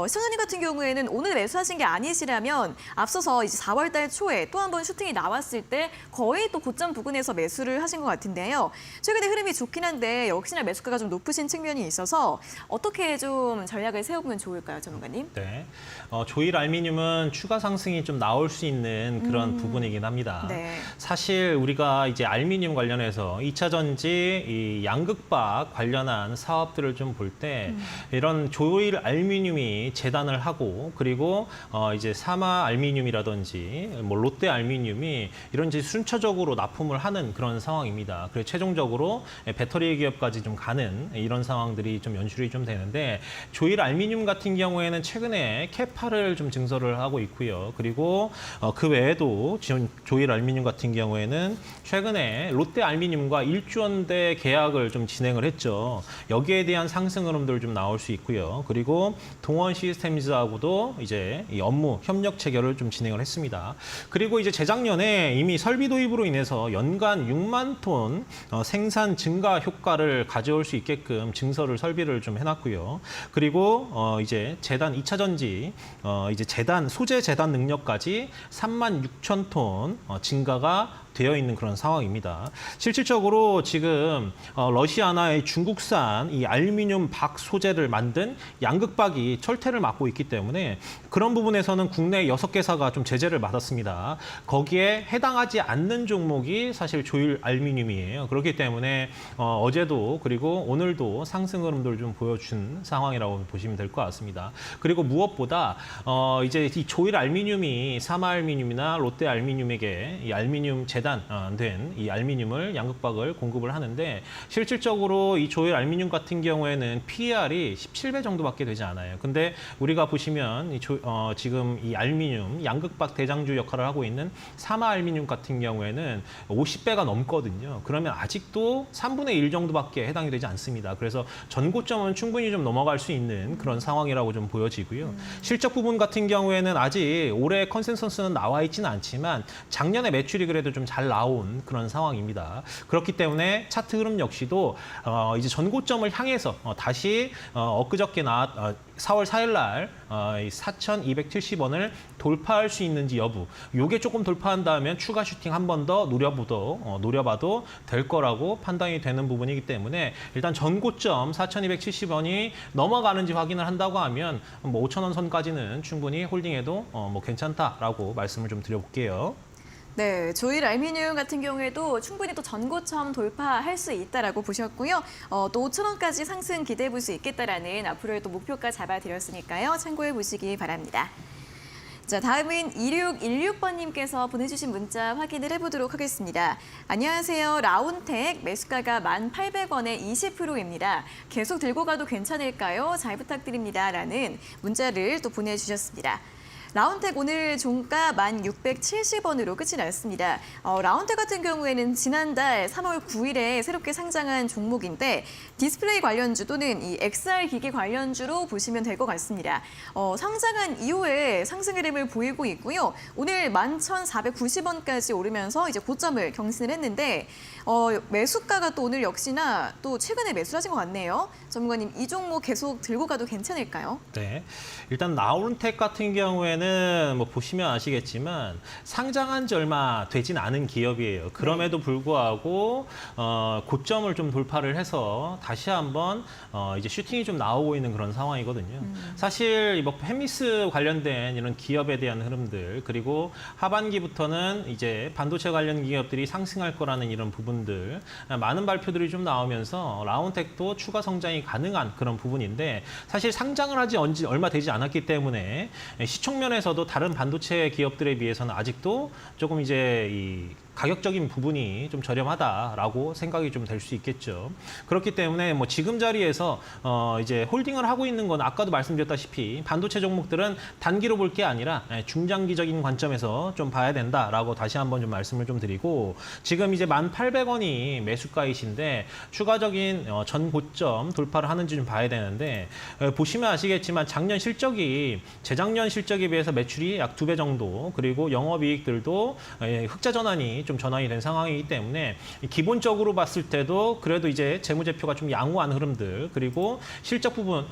시청자님 같은 경우에는 오늘 매수하신 게 아니시라면 앞서서 이제 4월 달 초에 또 한 번 슈팅이 나왔을 때 거의 또 고점 부근에서 매수를 하신 것 같은데요. 최근에 흐름이 좋긴 한데 역시나 매수가가 좀 높으신 측면이 있어서 어떻게 좀 전략을 세워보면 좋을까요, 전문가님? 네, 조일 알미늄은 추가 상승이 좀 나올 수 있는 그런 부분이긴 합니다. 네. 사실 우리가 이제 알미늄 관련해서 2차 전지, 이 양극박 관련한 사업들을 좀 볼 때 이런 조일 알미늄이 재단을 하고 그리고 이제 사마 알미늄이라든지 뭐 롯데 알미늄이 이런 이제 순차적으로 납품을 하는 그런 상황입니다. 그래서 최종적으로 배터리 기업까지 좀 가는 이런 상황들이 좀 연출이 좀 되는데 조일 알미늄 같은 경우에는 최근에 캐파를 좀 증설을 하고 있고요. 그리고 그 외에도 지금 조일 알미늄 같은 경우에는 최근에 롯데 알미늄과 1조 원대 계약을 좀 진행을 했죠. 여기에 대한 상승 흐름들 좀 나올 수 있고요. 그리고 동원 시스템즈하고도 이제 이 업무 협력 체결을 좀 진행을 했습니다. 그리고 이제 재작년에 이미 설비 도입으로 인해서 연간 6만 톤 생산 증가 효과를 가져올 수 있게끔 증설을 설비를 좀 해놨고요. 그리고 이제 재단 2차 전지 이제 재단 소재 재단 능력까지 3만 6천 톤 증가가 되어 있는 그런 상황입니다. 실질적으로 지금 러시아나 중국산 이 알루미늄 박 소재를 만든 양극박이 철퇴를 맡고 있기 때문에 그런 부분에서는 국내 6개사가 좀 제재를 받았습니다. 거기에 해당하지 않는 종목이 사실 조일 알루미늄이에요. 그렇기 때문에 어제도 그리고 오늘도 상승 흐름들을 좀 보여준 상황이라고 보시면 될 것 같습니다. 그리고 무엇보다 이제 이 조일 알루미늄이 사마알루미늄이나 롯데 알루미늄에게 이 알루미늄 재단된 이 알루미늄을 양극박을 공급을 하는데 실질적으로 이 조일 알루미늄 같은 경우에는 PER이 17배 정도밖에 되지 않아요. 근데 우리가 보시면 지금 이 알루미늄 양극박 대장주 역할을 하고 있는 사마알루미늄 같은 경우에는 50배가 넘거든요. 그러면 아직도 3분의 1 정도밖에 해당이 되지 않습니다. 그래서 전고점은 충분히 좀 넘어갈 수 있는 그런 상황이라고 좀 보여지고요. 실적 부분 같은 경우에는 아직 올해 컨센서스는 나와 있지는 않지만 작년에 매출이 그래도 좀 잘 나온 그런 상황입니다. 그렇기 때문에 차트 흐름 역시도 이제 전고점을 향해서 다시 엊그저께 4월 4일 날 4,270원을 돌파할 수 있는지 여부. 요게 조금 돌파한다면 추가 슈팅 한 번 더 노려봐도 될 거라고 판단이 되는 부분이기 때문에 일단 전고점 4,270원이 넘어가는지 확인을 한다고 하면 뭐 5,000원 선까지는 충분히 홀딩해도 뭐 괜찮다라고 말씀을 좀 드려볼게요. 네, 조일 알루미늄 같은 경우에도 충분히 또 전고점 돌파할 수 있다라고 보셨고요. 또 5,000원까지 상승 기대해 볼 수 있겠다라는 앞으로의 또 목표가 잡아드렸으니까요. 참고해 보시기 바랍니다. 자, 다음은 2616번님께서 보내주신 문자 확인을 해보도록 하겠습니다. 안녕하세요. 라운텍 매수가가 1,800원에 20%입니다. 계속 들고 가도 괜찮을까요? 잘 부탁드립니다. 라는 문자를 또 보내주셨습니다. 라운텍 오늘 종가 1,670원으로 끝이 났습니다. 라운텍 같은 경우에는 지난달 3월 9일에 새롭게 상장한 종목인데 디스플레이 관련주 또는 이 XR 기기 관련주로 보시면 될 것 같습니다. 상장한 이후에 상승 흐름을 보이고 있고요. 오늘 11,490원까지 오르면서 이제 고점을 경신을 했는데 매수가가 또 오늘 역시나 또 최근에 매수를 하신 것 같네요. 전문가님, 이 종목 계속 들고 가도 괜찮을까요? 네, 일단 라운텍 같은 경우에는 뭐 보시면 아시겠지만 상장한 지 얼마 되진 않은 기업이에요. 그럼에도 불구하고 고점을 좀 돌파를 해서 다시 한번 이제 슈팅이 좀 나오고 있는 그런 상황이거든요. 사실 뭐 팹리스 관련된 이런 기업에 대한 흐름들 그리고 하반기부터는 이제 반도체 관련 기업들이 상승할 거라는 이런 부분들 많은 발표들이 좀 나오면서 라운텍도 추가 성장이 가능한 그런 부분인데 사실 상장을 하지 얼마 되지 않았기 때문에 시총 면에서도 다른 반도체 기업들에 비해서는 아직도 조금 이제 이 가격적인 부분이 좀 저렴하다라고 생각이 좀 될 수 있겠죠. 그렇기 때문에 뭐 지금 자리에서 이제 홀딩을 하고 있는 건 아까도 말씀드렸다시피 반도체 종목들은 단기로 볼 게 아니라 중장기적인 관점에서 좀 봐야 된다라고 다시 한번 좀 말씀을 좀 드리고 지금 이제 1,800원이 매수가이신데 추가적인 전 고점 돌파를 하는지 좀 봐야 되는데 보시면 아시겠지만 작년 실적이 재작년 실적에 비해서 매출이 약 2배 정도 그리고 영업이익들도 흑자 전환이 좀 전환이 된 상황이기 때문에 기본적으로 봤을 때도 그래도 이제 재무제표가 좀 양호한 흐름들 그리고 실적 부분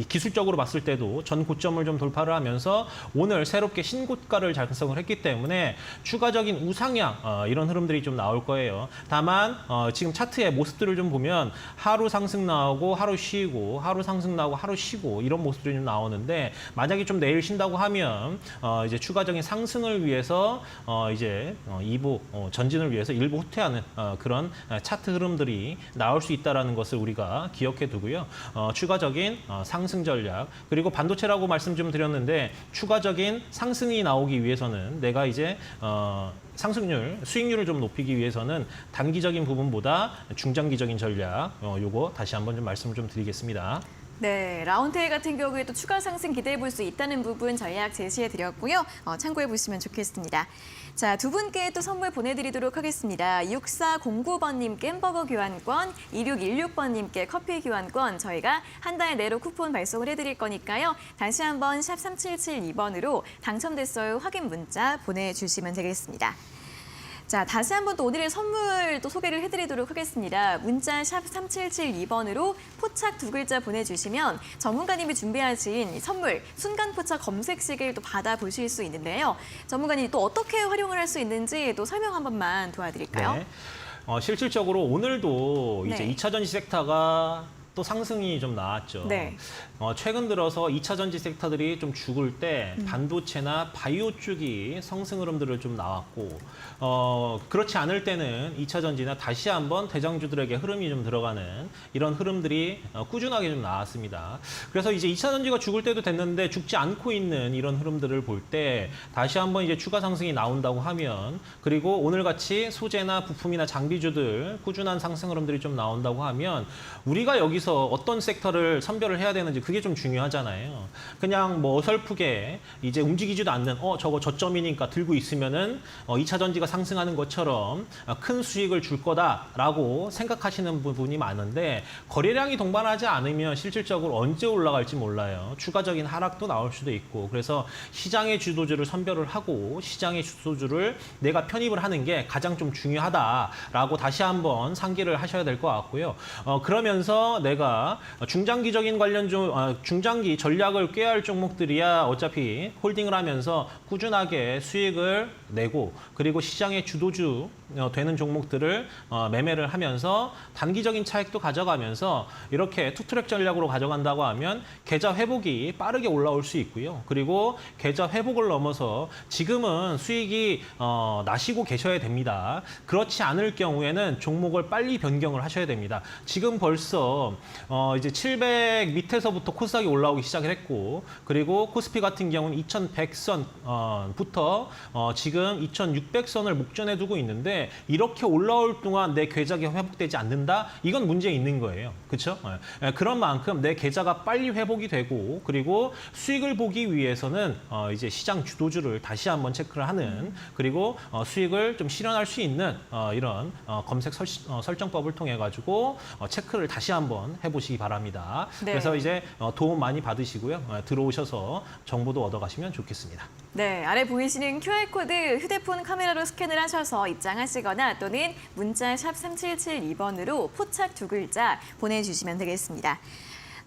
기술적으로 봤을 때도 전 고점을 좀 돌파를 하면서 오늘 새롭게 신고가를 작성을 했기 때문에 추가적인 우상향 이런 흐름들이 좀 나올 거예요. 다만 지금 차트의 모습들을 좀 보면 하루 상승 나오고 하루 쉬고 하루 상승 나오고 하루 쉬고 이런 모습들이 좀 나오는데 만약에 좀 내일 쉰다고 하면 이제 추가적인 상승을 위해서 이제 2부 전진을 위해서 일부 후퇴하는 그런 차트 흐름들이 나올 수 있다는 것을 우리가 기억해 두고요. 추가적인 상승 전략 그리고 반도체라고 말씀 좀 드렸는데 추가적인 상승이 나오기 위해서는 내가 이제 상승률, 수익률을 좀 높이기 위해서는 단기적인 부분보다 중장기적인 전략 요거 다시 한번 좀 말씀을 좀 드리겠습니다. 네, 라운텍 같은 경우에도 추가 상승 기대해 볼 수 있다는 부분 전략 제시해 드렸고요. 참고해 보시면 좋겠습니다. 자, 두 분께 또 선물 보내드리도록 하겠습니다. 6409번님께 햄버거 교환권, 2616번님께 커피 교환권 저희가 한 달 내로 쿠폰 발송을 해드릴 거니까요. 다시 한번 샵 3772번으로 당첨됐어요 확인 문자 보내주시면 되겠습니다. 자, 다시 한번 또 오늘의 선물 또 소개를 해드리도록 하겠습니다. 문자 샵 3772번으로 포착 2글자 보내주시면 전문가님이 준비하신 선물 순간 포착 검색식을 또 받아보실 수 있는데요. 전문가님이 또 어떻게 활용을 할 수 있는지 또 설명 한 번만 도와드릴까요? 네. 실질적으로 오늘도 이제 네. 2차 전지 섹터가 또 상승이 좀 나왔죠. 네. 최근 들어서 2차 전지 섹터들이 좀 죽을 때 반도체나 바이오 쪽이 성승 흐름들을 좀 나왔고 그렇지 않을 때는 2차 전지나 다시 한번 대장주들에게 흐름이 좀 들어가는 이런 흐름들이 꾸준하게 좀 나왔습니다. 그래서 이제 2차 전지가 죽을 때도 됐는데 죽지 않고 있는 이런 흐름들을 볼 때 다시 한번 이제 추가 상승이 나온다고 하면 그리고 오늘같이 소재나 부품이나 장비주들 꾸준한 상승 흐름들이 좀 나온다고 하면 우리가 여기서 어떤 섹터를 선별을 해야 되는지 그게 좀 중요하잖아요. 그냥 뭐 어설프게 이제 움직이지도 않는 저거 저점이니까 들고 있으면은 2차 전지가 상승하는 것처럼 큰 수익을 줄 거다라고 생각하시는 부분이 많은데 거래량이 동반하지 않으면 실질적으로 언제 올라갈지 몰라요. 추가적인 하락도 나올 수도 있고 그래서 시장의 주도주를 선별을 하고 시장의 주도주를 내가 편입을 하는 게 가장 좀 중요하다라고 다시 한번 상기를 하셔야 될 것 같고요. 그러면서 내가 중장기적인 중장기 전략을 꾀할 종목들이야 어차피 홀딩을 하면서 꾸준하게 수익을 내고 그리고 시장의 주도주 되는 종목들을 매매를 하면서 단기적인 차익도 가져가면서 이렇게 투트랙 전략으로 가져간다고 하면 계좌 회복이 빠르게 올라올 수 있고요. 그리고 계좌 회복을 넘어서 지금은 수익이 나시고 계셔야 됩니다. 그렇지 않을 경우에는 종목을 빨리 변경을 하셔야 됩니다. 지금 벌써 이제 700 밑에서부터 코스닥이 올라오기 시작을 했고 그리고 코스피 같은 경우는 2100선부터 지금 2600선을 목전에 두고 있는데 이렇게 올라올 동안 내 계좌가 회복되지 않는다? 이건 문제 있는 거예요. 그렇죠? 그런 만큼 내 계좌가 빨리 회복이 되고 그리고 수익을 보기 위해서는 이제 시장 주도주를 다시 한번 체크를 하는 그리고 수익을 좀 실현할 수 있는 이런 검색 설정법을 통해 가지고 체크를 다시 한번 해보시기 바랍니다. 네. 그래서 이제 도움 많이 받으시고요. 들어오셔서 정보도 얻어가시면 좋겠습니다. 네, 아래 보이시는 QR코드 휴대폰 카메라로 스캔을 하셔서 입장하시거나 또는 문자 샵 3772번으로 포착 2글자 보내주시면 되겠습니다.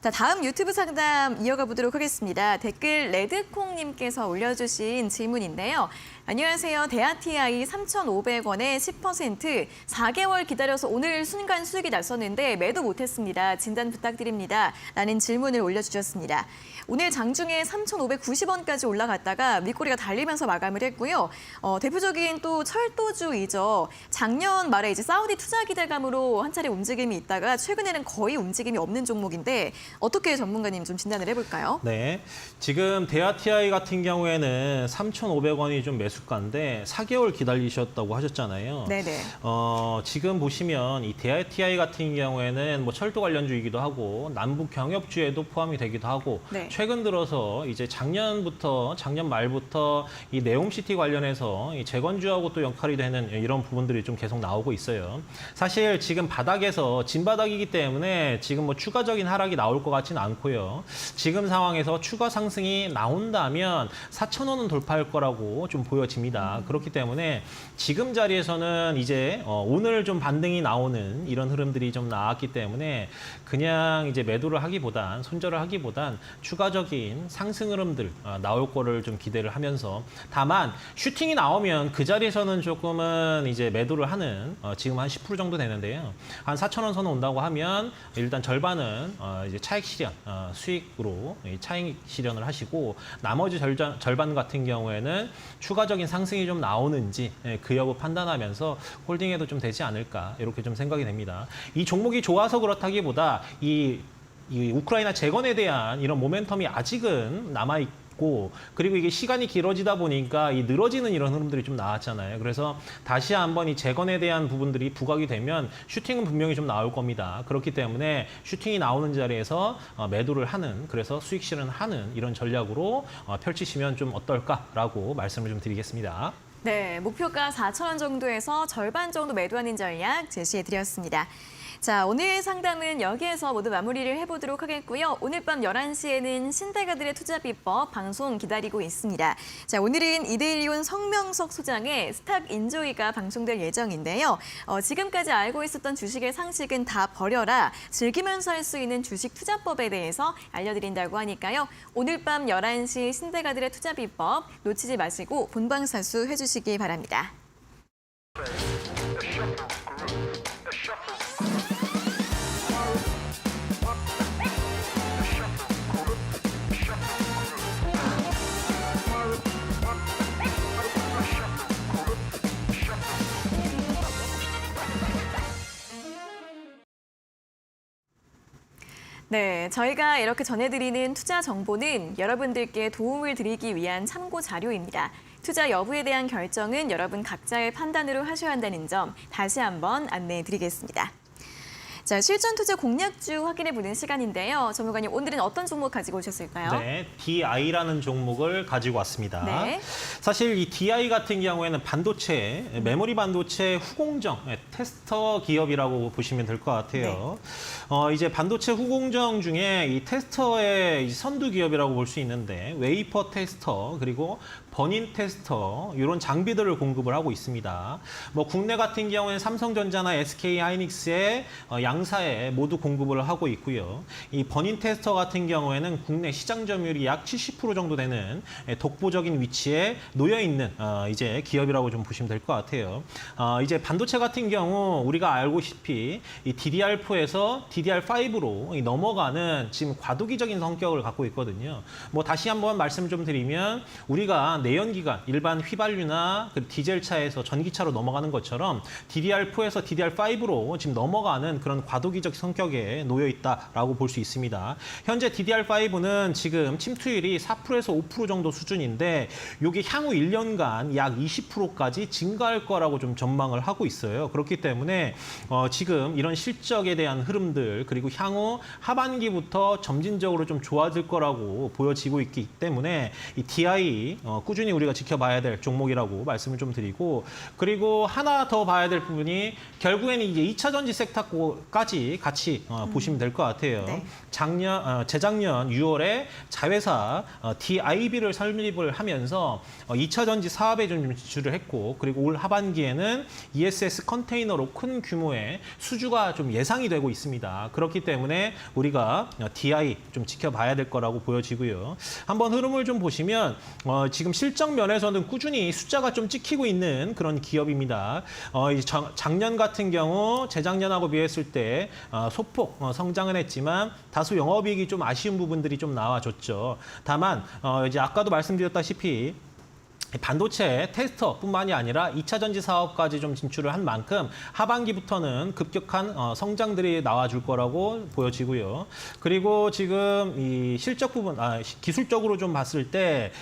자, 다음 유튜브 상담 이어가 보도록 하겠습니다. 댓글 레드콩님께서 올려주신 질문인데요. 안녕하세요. 대하TI 3,500원에 10% 4개월 기다려서 오늘 순간 수익이 났었는데 매도 못했습니다. 진단 부탁드립니다. 라는 질문을 올려주셨습니다. 오늘 장중에 3,590원까지 올라갔다가 윗꼬리가 달리면서 마감을 했고요. 대표적인 또 철도주이죠. 작년 말에 이제 사우디 투자 기대감으로 한 차례 움직임이 있다가 최근에는 거의 움직임이 없는 종목인데 어떻게 전문가님 좀 진단을 해볼까요? 네, 지금 대하TI 같은 경우에는 3,500원이 좀 매수가인데 4개월 기다리셨다고 하셨잖아요. 네네. 지금 보시면 이 대하TI 같은 경우에는 뭐 철도 관련주이기도 하고 남북 경협주에도 포함이 되기도 하고 네. 최근 들어서 이제 작년 말부터 이 네옴시티 관련해서 이 재건주하고 또 역할이 되는 이런 부분들이 좀 계속 나오고 있어요. 사실 지금 바닥에서 진바닥이기 때문에 지금 뭐 추가적인 하락이 나올 것 같지는 않고요. 지금 상황에서 추가 상승이 나온다면 4,000원은 돌파할 거라고 좀 보여집니다. 그렇기 때문에 지금 자리에서는 이제 오늘 좀 반등이 나오는 이런 흐름들이 좀 나왔기 때문에 그냥 이제 매도를 하기보단 손절을 하기보단 추가적인 상승 흐름들 나올 거를 좀 기대를 하면서 다만 슈팅이 나오면 그 자리에서는 조금은 이제 매도를 하는 지금 한 10% 정도 되는데요. 한 4,000원 선 온다고 하면 일단 절반은 이제 차익 실현 수익으로 차익 실현을 하시고 나머지 절반 같은 경우에는 추가적인 상승이 좀 나오는지 그 여부 판단하면서 홀딩해도 좀 되지 않을까 이렇게 좀 생각이 됩니다. 이 종목이 좋아서 그렇다기보다 이 우크라이나 재건에 대한 이런 모멘텀이 아직은 남아있고 그리고 이게 시간이 길어지다 보니까 이 늘어지는 이런 흐름들이 좀 나왔잖아요. 그래서 다시 한번 이 재건에 대한 부분들이 부각이 되면 슈팅은 분명히 좀 나올 겁니다. 그렇기 때문에 슈팅이 나오는 자리에서 매도를 하는 그래서 수익 실현하는 이런 전략으로 펼치시면 좀 어떨까라고 말씀을 좀 드리겠습니다. 네, 목표가 4,000원 정도에서 절반 정도 매도하는 전략 제시해드렸습니다. 자, 오늘 상담은 여기에서 모두 마무리를 해보도록 하겠고요. 오늘 밤 11시에는 신대가들의 투자 비법 방송 기다리고 있습니다. 자, 오늘은 이데일리온 성명석 소장의 스탁 인조이가 방송될 예정인데요. 지금까지 알고 있었던 주식의 상식은 다 버려라. 즐기면서 할 수 있는 주식 투자법에 대해서 알려드린다고 하니까요. 오늘 밤 11시 신대가들의 투자 비법 놓치지 마시고 본방사수 해주시기 바랍니다. 네, 저희가 이렇게 전해드리는 투자 정보는 여러분들께 도움을 드리기 위한 참고 자료입니다. 투자 여부에 대한 결정은 여러분 각자의 판단으로 하셔야 한다는 점 다시 한번 안내해 드리겠습니다. 자, 실전 투자 공략주 확인해보는 시간인데요. 전문가님, 오늘은 어떤 종목 가지고 오셨을까요? 네, DI라는 종목을 가지고 왔습니다. 네. 사실 이 DI 같은 경우에는 반도체, 메모리 반도체 후공정 테스터 기업이라고 보시면 될 것 같아요. 이제 반도체 후공정 중에 이 테스터의 선두 기업이라고 볼 수 있는데 웨이퍼 테스터 그리고 버닌 테스터 이런 장비들을 공급을 하고 있습니다. 뭐 국내 같은 경우에는 삼성전자나 SK 하이닉스의 양사에 모두 공급을 하고 있고요. 이 버닌 테스터 같은 경우에는 국내 시장 점유율이 약 70% 정도 되는 독보적인 위치에 놓여 있는 이제 기업이라고 좀 보시면 될 것 같아요. 이제 반도체 같은 경우 우리가 알고시피 이 DDR4에서 DDR5로 넘어가는 지금 과도기적인 성격을 갖고 있거든요. 뭐 다시 한번 말씀 좀 드리면 우리가 내연기관, 일반 휘발유나 디젤차에서 전기차로 넘어가는 것처럼 DDR4에서 DDR5로 지금 넘어가는 그런 과도기적 성격에 놓여 있다라고 볼 수 있습니다. 현재 DDR5는 지금 침투율이 4%에서 5% 정도 수준인데 이게 향후 1년간 약 20%까지 증가할 거라고 좀 전망을 하고 있어요. 그렇기 때문에 지금 이런 실적에 대한 흐름들 그리고 향후 하반기부터 점진적으로 좀 좋아질 거라고 보여지고 있기 때문에 이 DI 꾸준히 우리가 지켜봐야 될 종목이라고 말씀을 좀 드리고 그리고 하나 더 봐야 될 부분이 결국에는 이제 2차 전지 섹터까지 같이 보시면 될 것 같아요. 네. 재작년 6월에 자회사 DIB를 설립을 하면서 2차 전지 사업에 좀 진출을 했고 그리고 올 하반기에는 ESS 컨테이너로 큰 규모의 수주가 좀 예상이 되고 있습니다. 그렇기 때문에 우리가 DI 좀 지켜봐야 될 거라고 보여지고요. 한번 흐름을 좀 보시면 지금 실적 면에서는 꾸준히 숫자가 좀 찍히고 있는 그런 기업입니다. 작년 같은 경우 재작년하고 비했을 때 소폭 성장은 했지만 다소 영업이익이 좀 아쉬운 부분들이 좀 나와줬죠. 다만 이제 아까도 말씀드렸다시피 반도체 테스터뿐만이 아니라 2차 전지 사업까지 좀 진출을 한 만큼 하반기부터는 급격한 성장들이 나와줄 거라고 보여지고요. 그리고 지금 이 실적 부분, 기술적으로 좀 봤을 때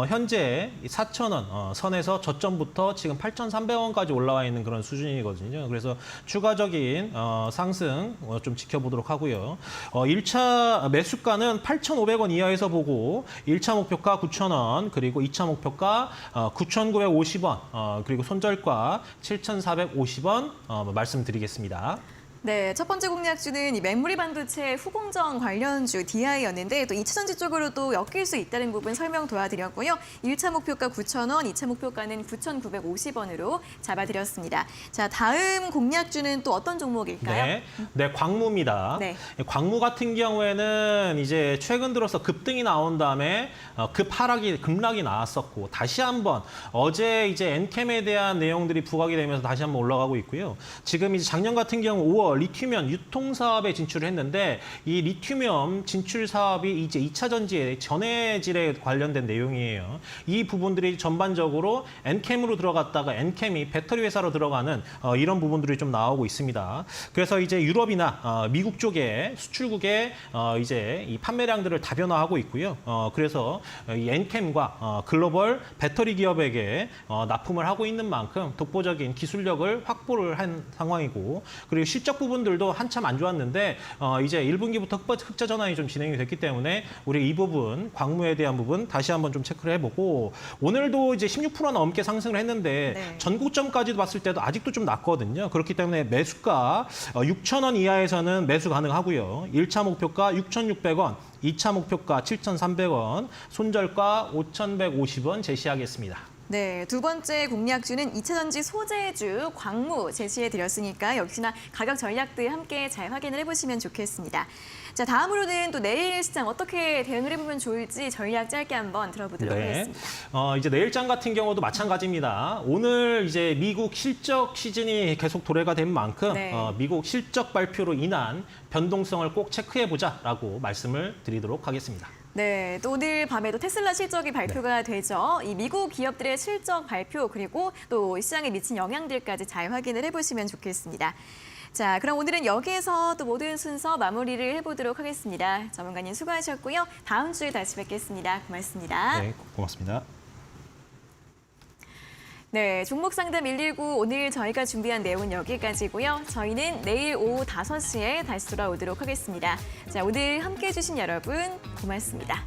현재 4,000원 선에서 저점부터 지금 8,300원까지 올라와 있는 그런 수준이거든요. 그래서 추가적인 상승 좀 지켜보도록 하고요. 1차 매수가는 8,500원 이하에서 보고 1차 목표가 9,000원 그리고 2차 목표가 9,950원 그리고 손절가 7,450원 말씀드리겠습니다. 네, 첫 번째 공략주는 이 메모리 반도체 후공정 관련주 DI였는데 또 2차 전지 쪽으로도 엮일 수 있다는 부분 설명 도와드렸고요. 1차 목표가 9,000원, 2차 목표가는 9,950원으로 잡아드렸습니다. 자, 다음 공략주는 또 어떤 종목일까요? 네, 광무입니다. 네. 광무 같은 경우에는 이제 최근 들어서 급등이 나온 다음에 급락이 나왔었고 다시 한번 어제 이제 엔캠에 대한 내용들이 부각이 되면서 다시 한번 올라가고 있고요. 지금 이제 작년 같은 경우 5월 리튬이온 유통 사업에 진출을 했는데 이 리튬이온 진출 사업이 이제 2차 전지의 전해질에 관련된 내용이에요. 이 부분들이 전반적으로 엔캠으로 들어갔다가 엔캠이 배터리 회사로 들어가는 이런 부분들이 좀 나오고 있습니다. 그래서 이제 유럽이나 미국 쪽에 수출국에 이제 이 판매량들을 다변화하고 있고요. 그래서 이 엔캠과 글로벌 배터리 기업에게 납품을 하고 있는 만큼 독보적인 기술력을 확보를 한 상황이고 그리고 실적 실적 부분들도 한참 안 좋았는데 이제 1분기부터 흑자 전환이 좀 진행이 됐기 때문에 우리 이 부분 광무에 대한 부분 다시 한번 좀 체크를 해보고 오늘도 이제 16% 넘게 상승을 했는데 네. 전고점까지도 봤을 때도 아직도 좀 낮거든요. 그렇기 때문에 매수가 6,000원 이하에서는 매수 가능하고요. 1차 목표가 6,600원, 2차 목표가 7,300원, 손절가 5,150원 제시하겠습니다. 네, 두 번째 공략주는 2차전지 소재주 광무 제시해 드렸으니까 역시나 가격 전략들 함께 잘 확인을 해보시면 좋겠습니다. 자, 다음으로는 또 내일 시장 어떻게 대응을 해보면 좋을지 전략 짧게 한번 들어보도록 하겠습니다. 이제 내일장 같은 경우도 마찬가지입니다. 오늘 이제 미국 실적 시즌이 계속 도래가 된 만큼 네. 미국 실적 발표로 인한 변동성을 꼭 체크해보자라고 말씀을 드리도록 하겠습니다. 네, 또 오늘 밤에도 테슬라 실적이 발표가 되죠. 이 미국 기업들의 실적 발표 그리고 또 시장에 미친 영향들까지 잘 확인을 해보시면 좋겠습니다. 자, 그럼 오늘은 여기에서 또 모든 순서 마무리를 해보도록 하겠습니다. 전문가님 수고하셨고요. 다음 주에 다시 뵙겠습니다. 고맙습니다. 네, 고맙습니다. 네, 종목 상담 119 오늘 저희가 준비한 내용은 여기까지고요. 저희는 내일 오후 5시에 다시 돌아오도록 하겠습니다. 자, 오늘 함께해 주신 여러분 고맙습니다.